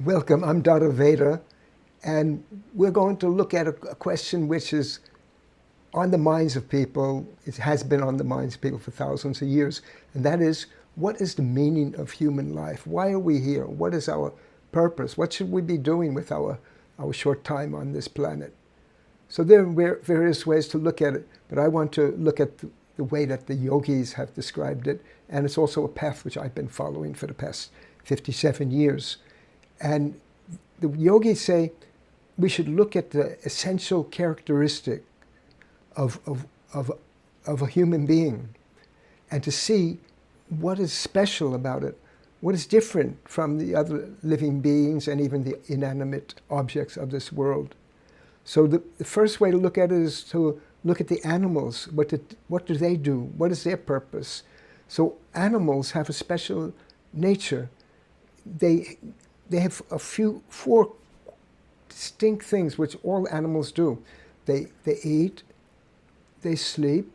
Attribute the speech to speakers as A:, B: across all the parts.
A: Welcome, I'm Dada Veda, and we're going to look at a question which is on the minds of people. It has been on the minds of people for thousands of years, and that is, what is the meaning of human life? Why are we here? What is our purpose? What should we be doing with our short time on this planet? So there are various ways to look at it, but I want to look at the way that the yogis have described it, and it's also a path which I've been following for the past 57 years. And the yogis say we should look at the essential characteristic of, of, of, of a human being and to see what is special about it, what is different from the other living beings and even the inanimate objects of this world. So the first way to look at it is to look at the animals. What do they do? What is their purpose? So animals have a special nature. They have four distinct things which all animals do. They eat, they sleep,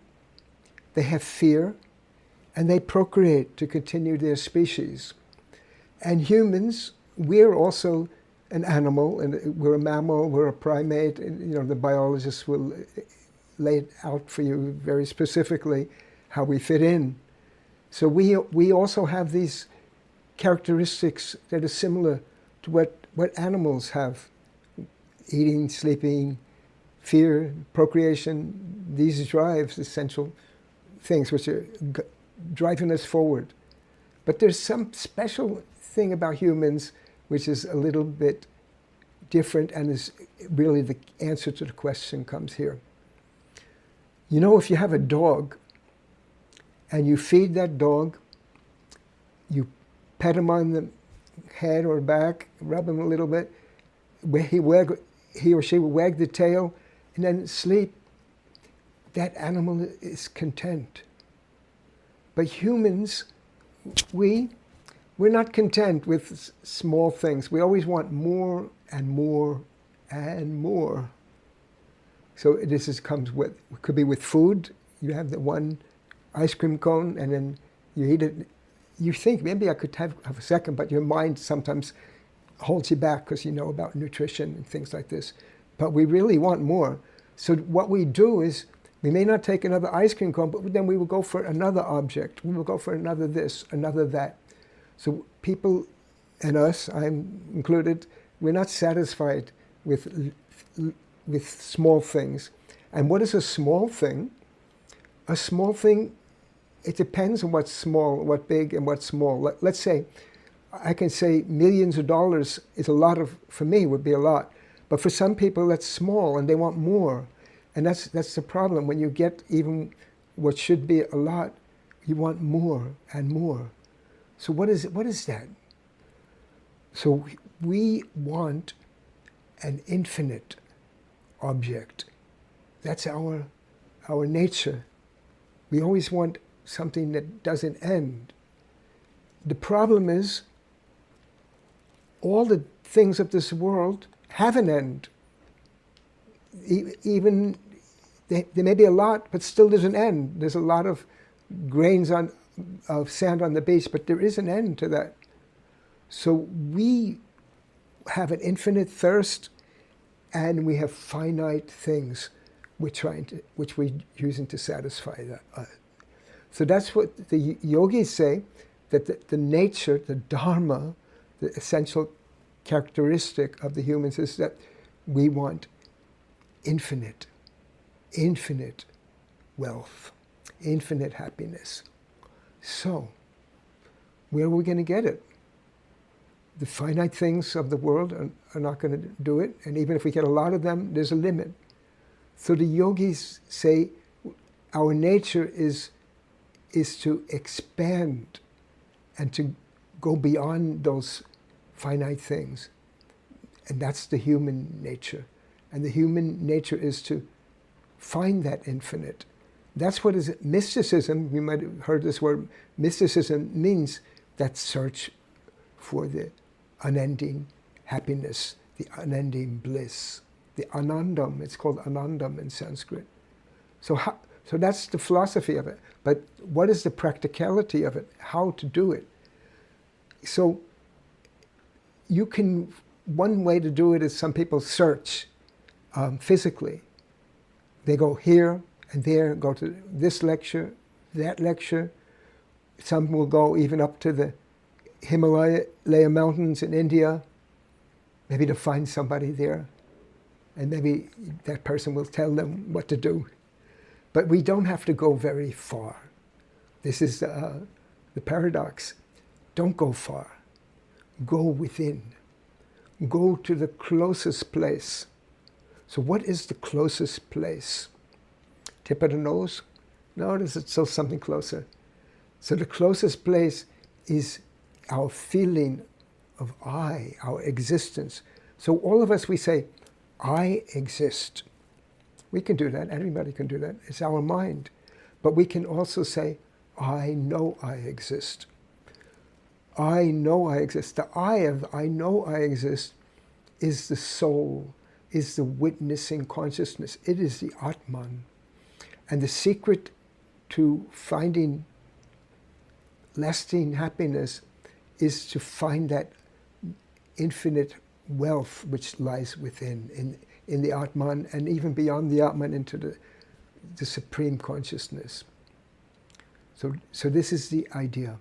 A: they have fear, and they procreate to continue their species. And humans, we're also an animal, and we're a mammal, we're a primate, and the biologists will lay it out for you very specifically how we fit in. So we also have these characteristics that are similar to what animals have: eating, sleeping, fear, procreation. These drives essential things which are driving us forward. But there's some special thing about humans which is a little bit different, and is really the answer to the question comes here. If you have a dog and you feed that dog, you pet him on the head or back, rub him a little bit, he or she will wag the tail and then sleep, that animal is content. But humans, we're not content with small things. We always want more and more and more. So could be with food. You have the one ice cream cone and then you eat it. You think, maybe I could have a second, but your mind sometimes holds you back because you know about nutrition and things like this. But we really want more. So what we do is, we may not take another ice cream cone, but then we will go for another object. We will go for another this, another that. So people, and us, I'm included, we're not satisfied with small things. And what is a small thing? A small thing, it depends on what's small, what big, and what's small. Let's say, I can say millions of dollars is a lot for me, would be a lot. But for some people, that's small, and they want more. And that's the problem. When you get even what should be a lot, you want more and more. So what is that? So we want an infinite object. That's our nature. We always want something that doesn't end. The problem is, all the things of this world have an end. Even there may be a lot, but still there's an end. There's a lot of grains of sand on the beach, but there is an end to that. So we have an infinite thirst, and we have finite things which we're using to satisfy that. So that's what the yogis say, that the nature, the dharma, the essential characteristic of the humans is that we want infinite wealth, infinite happiness. So, where are we going to get it? The finite things of the world are not going to do it, and even if we get a lot of them, there's a limit. So the yogis say our nature is to expand and to go beyond those finite things. And that's the human nature. And the human nature is to find that infinite. That's what is mysticism. You might have heard this word. Mysticism means that search for the unending happiness, the unending bliss, the anandam. It's called anandam in Sanskrit. So that's the philosophy of it. But what is the practicality of it? How to do it? So you can, one way to do it is some people search physically. They go here and there, go to this lecture, that lecture. Some will go even up to the Himalaya mountains in India, maybe to find somebody there. And maybe that person will tell them what to do. But we don't have to go very far. This is the paradox. Don't go far. Go within. Go to the closest place. So what is the closest place? Tip of the nose? No, there's still something closer. So the closest place is our feeling of I, our existence. So all of us, we say, I exist. We can do that. Anybody can do that. It's our mind. But we can also say, I know I exist. I know I exist. The I of I know I exist is the soul, is the witnessing consciousness. It is the Atman. And the secret to finding lasting happiness is to find that infinite wealth which lies within, in the Atman, and even beyond the Atman into the supreme consciousness. So this is the idea.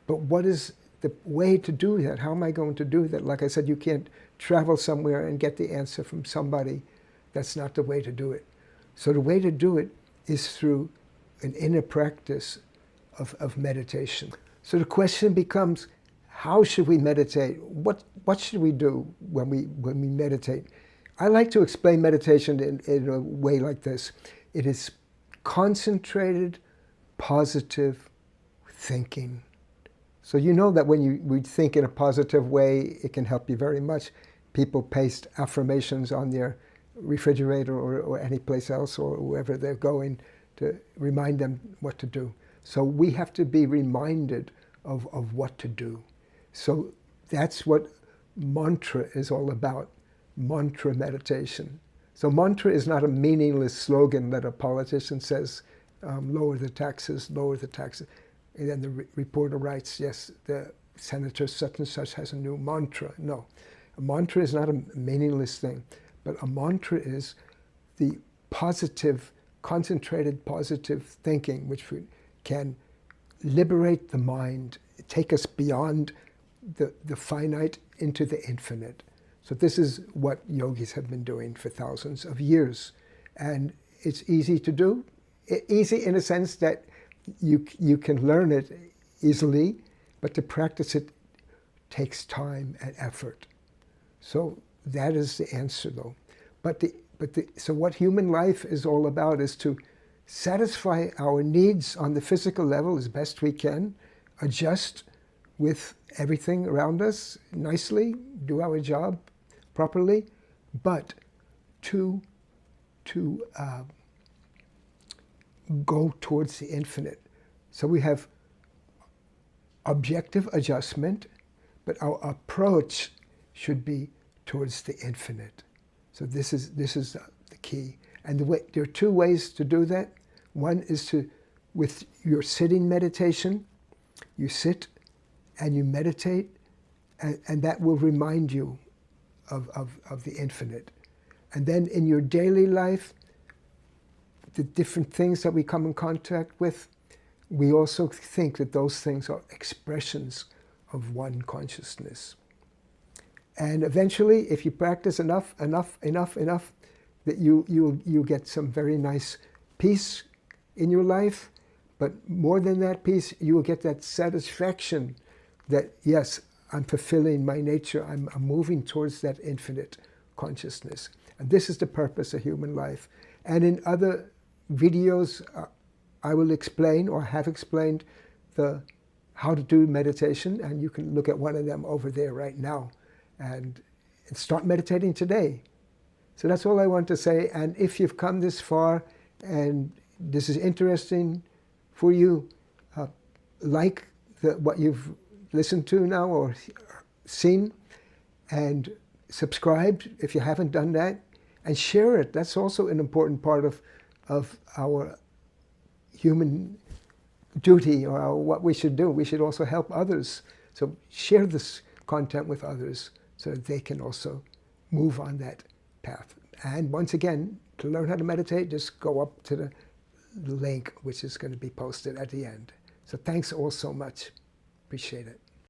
A: But what is the way to do that? How am I going to do that? Like I said, you can't travel somewhere and get the answer from somebody. That's not the way to do it. So the way to do it is through an inner practice of meditation. So the question becomes, how should we meditate? What should we do when we meditate? I like to explain meditation in a way like this. It is concentrated, positive thinking. So you know that when we think in a positive way, it can help you very much. People paste affirmations on their refrigerator or any place else or wherever they're going to remind them what to do. So we have to be reminded of what to do. So that's what mantra is all about, mantra meditation. So mantra is not a meaningless slogan that a politician says, lower the taxes, lower the taxes. And then the reporter writes, yes, the senator such and such has a new mantra. No, a mantra is not a meaningless thing, but a mantra is the positive, concentrated positive thinking, which can liberate the mind, take us beyond the finite into the infinite. So this is what yogis have been doing for thousands of years. And it's easy to do. Easy in a sense that you can learn it easily, but to practice it takes time and effort. So that is the answer, though. So what human life is all about is to satisfy our needs on the physical level as best we can, adjust with everything around us nicely, do our job properly, but to go towards the infinite. So we have objective adjustment, but our approach should be towards the infinite. So this is the key. And there are two ways to do that. One is with your sitting meditation, you sit and you meditate, and that will remind you of the infinite. And then in your daily life, the different things that we come in contact with, we also think that those things are expressions of one consciousness. And eventually, if you practice enough, that you get some very nice peace in your life. But more than that peace, you will get that satisfaction that, yes, I'm fulfilling my nature. I'm moving towards that infinite consciousness. And this is the purpose of human life. And in other videos, I will explain or have explained how to do meditation. And you can look at one of them over there right now and start meditating today. So that's all I want to say. And if you've come this far and this is interesting for you, like what you've listened to now or seen, and subscribe if you haven't done that, and share it. That's also an important part of our human duty, or what we should do. We should also help others. So share this content with others so that they can also move on that path. And once again, to learn how to meditate, just go up to the link, which is going to be posted at the end. So thanks all so much. Appreciate it.